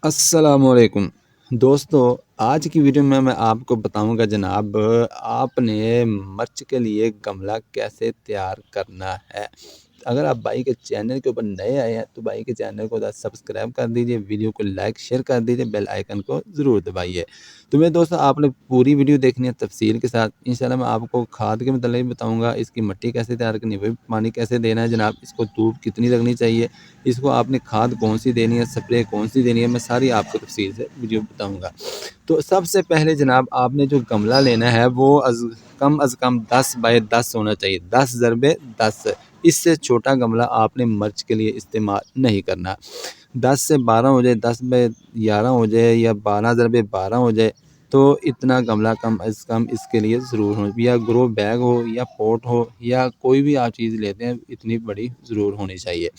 अस्सलामुअलैकुम दोस्तों, आज की वीडियो में मैं आपको बताऊंगा जनाब आपने मिर्च के लिए गमला कैसे तैयार करना है। अगर आप भाई के चैनल के ऊपर नए आए हैं तो भाई के चैनल को सब्सक्राइब कर दीजिए, वीडियो को लाइक शेयर कर दीजिए, बेल आइकन को ज़रूर दबाइए। तो मेरे दोस्तों, आपने पूरी वीडियो देखनी है तफसील के साथ। इंशाल्लाह मैं आपको खाद के मतलब भी बताऊंगा, इसकी मिट्टी कैसे तैयार करनी है, पानी कैसे देना है जनाब, इसको धूप कितनी लगनी चाहिए, इसको आपने खाद कौन सी देनी है, स्प्रे कौन सी देनी है, मैं सारी आपको तफसील से वीडियो बताऊंगा। तो सबसे पहले जनाब आपने जो गमला लेना है वो अज़ कम 10 बाय 10 होना चाहिए, 10 ज़रबे 10। इससे छोटा गमला आपने मिर्च के लिए इस्तेमाल नहीं करना। 10 से 12 हो जाए, 10 बाय 11 हो जाए या 12 ज़रबे 12 हो जाए, तो इतना गमला कम अज़ कम इसके लिए ज़रूर हो, या ग्रो बैग हो या पॉट हो या कोई भी आप चीज़ लेते हैं, इतनी बड़ी ज़रूर होनी चाहिए।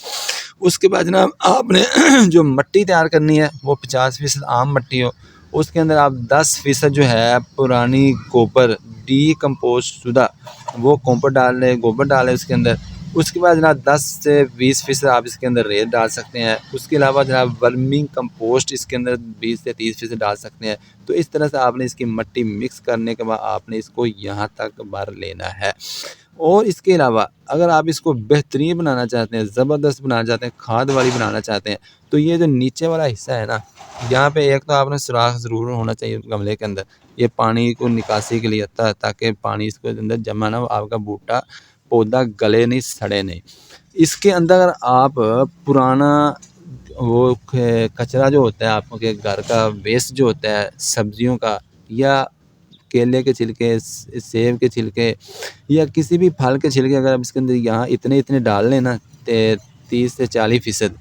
उसके बाद जनाब आपने जो मिट्टी तैयार करनी है वो 50% आम मिट्टी हो, उसके अंदर आप 10% जो है पुरानी गोबर डीकम्पोस्ट शुदा वो गोबर डाल लें उसके अंदर। उसके बाद जनाब 10 से 20% आप इसके अंदर रेत डाल सकते हैं। उसके अलावा जनाब वर्मिंग कंपोस्ट इसके अंदर 20 से 30% डाल सकते हैं। तो इस तरह से आपने इसकी मिट्टी मिक्स करने के बाद आपने इसको यहाँ तक भर लेना है। और इसके अलावा अगर आप इसको बेहतरीन बनाना चाहते हैं, ज़बरदस्त बनाना चाहते हैं, खाद वाली बनाना चाहते हैं, तो ये जो नीचे वाला हिस्सा है ना, यहाँ पे एक तो आपने सुराख ज़रूर होना चाहिए गमले के अंदर। ये पानी को निकासी के लिए आता है, ताकि पानी इसके अंदर जमा ना हो, आपका बूटा पौधा गले नहीं, सड़े नहीं। इसके अंदर आप पुराना वो कचरा जो होता है आपके घर का वेस्ट जो होता है सब्जियों का, या केले के छिलके, सेब के छिलके, या किसी भी फल के छिलके, अगर आप इसके अंदर यहाँ इतने इतने डाल लें ना, 30 से 40%,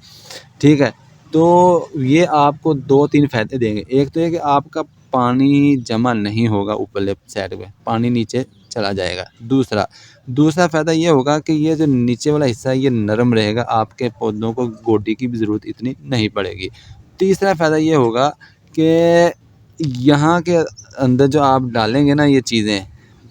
ठीक है, तो ये आपको 2-3 फ़ायदे देंगे। एक तो ये कि आपका पानी जमा नहीं होगा, ऊपरले साइड में पानी नीचे चला जाएगा। दूसरा फ़ायदा ये होगा कि ये जो नीचे वाला हिस्सा है ये नरम रहेगा, आपके पौधों को गोडी की भी ज़रूरत इतनी नहीं पड़ेगी। तीसरा फ़ायदा ये होगा कि यहाँ के अंदर जो आप डालेंगे ना ये चीज़ें,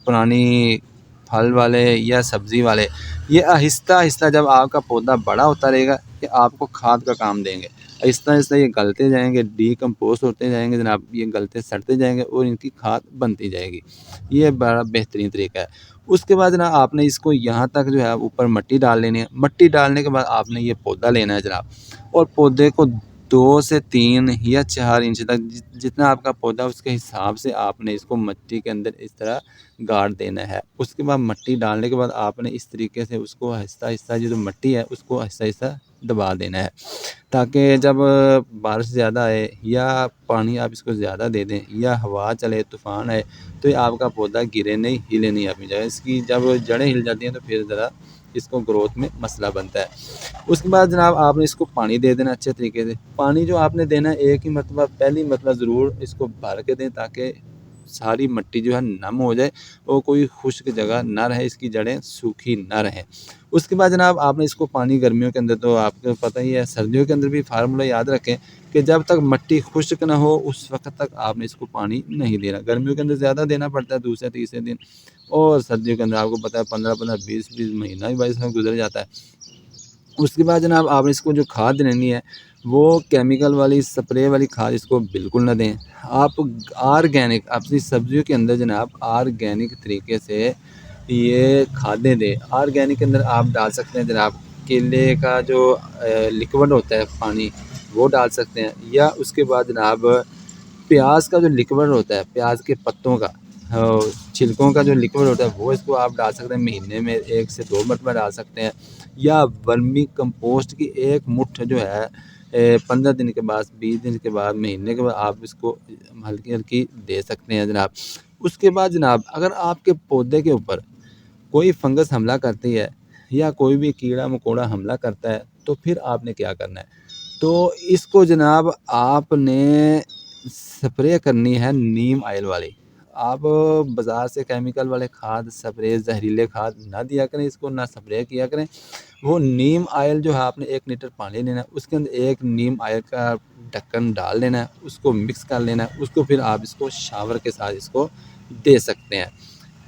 पुरानी फल वाले या सब्ज़ी वाले, ये आहिस्ता-आहिस्ता जब आपका पौधा बड़ा होता रहेगा, ये आपको खाद का काम देंगे। आहिस्ता-आहिस्ता ये गलते जाएँगे, डीकम्पोज़ होते जाएँगे जनाब, ये गलते सड़ते जाएँगे और इनकी खाद बनती जाएगी। ये बड़ा बेहतरीन तरीका है। उसके बाद जनाब आपने इसको यहाँ तक जो है ऊपर मिट्टी डाल लेनी है। मिट्टी डालने के बाद आपने ये पौधा लेना है जनाब, और पौधे को 2 से 3 या 4 इंच तक जितना आपका पौधा उसके हिसाब से आपने इसको मिट्टी के अंदर इस तरह गाड़ देना है। उसके बाद मिट्टी डालने के बाद आपने इस तरीके से उसको आहिस्ता-आहिस्ता, ये जो मिट्टी है उसको आहिस्ता-आहिस्ता दबा देना है, ताकि जब बारिश ज़्यादा आए या पानी आप इसको ज़्यादा दे दें या हवा चले, तूफ़ान आए, तो ये आपका पौधा गिरे नहीं, हिले नहीं अपनी जगह। इसकी जब जड़ें हिल जाती हैं तो फिर ज़रा इसको ग्रोथ में मसला बनता है। उसके बाद जनाब आपने इसको पानी दे देना अच्छे तरीके से। पानी जो आपने देना है एक ही मरतबा, पहली मरतबा ज़रूर इसको भर के दें, ताकि सारी मिट्टी जो है नम हो जाए और कोई खुश्क जगह ना रहे, इसकी जड़ें सूखी ना रहें। उसके बाद जनाब आपने इसको पानी गर्मियों के अंदर, तो आपको पता ही है, सर्दियों के अंदर भी फार्मूला याद रखें कि जब तक मिट्टी खुश्क ना हो उस वक्त तक आपने इसको पानी नहीं देना। गर्मियों के अंदर ज़्यादा देना पड़ता है, दूसरे तीसरे दिन, और सर्दियों के अंदर आपको पता है 15-15, 20-20 महीना भी भाई इसमें गुजर जाता है। उसके बाद जनाब आपने इसको जो खाद देनी है वो केमिकल वाली, स्प्रे वाली खाद इसको बिल्कुल ना दें। आप ऑर्गेनिक अपनी सब्जियों के अंदर जनाब ऑर्गेनिक तरीके से ये खादें दें। ऑर्गेनिक के अंदर आप डाल सकते हैं जनाब केले का जो लिक्विड होता है पानी, वो डाल सकते हैं, या उसके बाद जनाब प्याज का जो लिक्विड होता है, प्याज के पत्तों का, छिलकों का जो लिक्विड होता है, वो इसको आप डाल सकते हैं। महीने में 1 से 2 मरतबा डाल सकते हैं। या वर्मी कंपोस्ट की एक मुट्ठ जो है 15 दिन के बाद, 20 दिन के बाद, महीने के बाद आप इसको हल्की हल्की दे सकते हैं जनाब। उसके बाद जनाब अगर आपके पौधे के ऊपर कोई फंगस हमला करती है या कोई भी कीड़ा मकोड़ा हमला करता है, तो फिर आपने क्या करना है, तो इसको जनाब आपने स्प्रे करनी है नीम ऑयल वाली। आप बाज़ार से केमिकल वाले खाद, स्प्रे, जहरीले खाद ना दिया करें, इसको ना स्प्रे किया करें। वो नीम ऑयल जो है आपने 1 लीटर पानी लेना है, उसके अंदर एक नीम ऑयल का ढक्कन डाल लेना है, उसको मिक्स कर लेना है, उसको फिर आप इसको शावर के साथ इसको दे सकते हैं।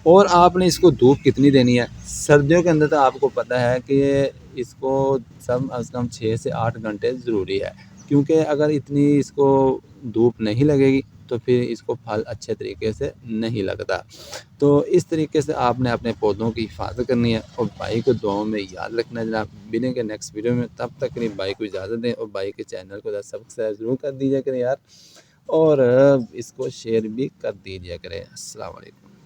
और आपने इसको धूप कितनी देनी है, सर्दियों के अंदर तो आपको पता है कि इसको कम अज़ कम 6 से 8 घंटे ज़रूरी है। क्योंकि अगर इतनी इसको धूप नहीं लगेगी तो फिर इसको फल अच्छे तरीके से नहीं लगता। तो इस तरीके से आपने अपने पौधों की हिफाजत करनी है और भाई को दुआओं में याद रखना है जनाब। मिलेंगे नेक्स्ट वीडियो में, तब तक के लिए भाई को इजाज़त दें और भाई के चैनल को सब्सक्राइब ज़रूर कर दीजिए करें यार, और इसको शेयर भी कर दीजिए करें। अस्सलाम वालेकुम।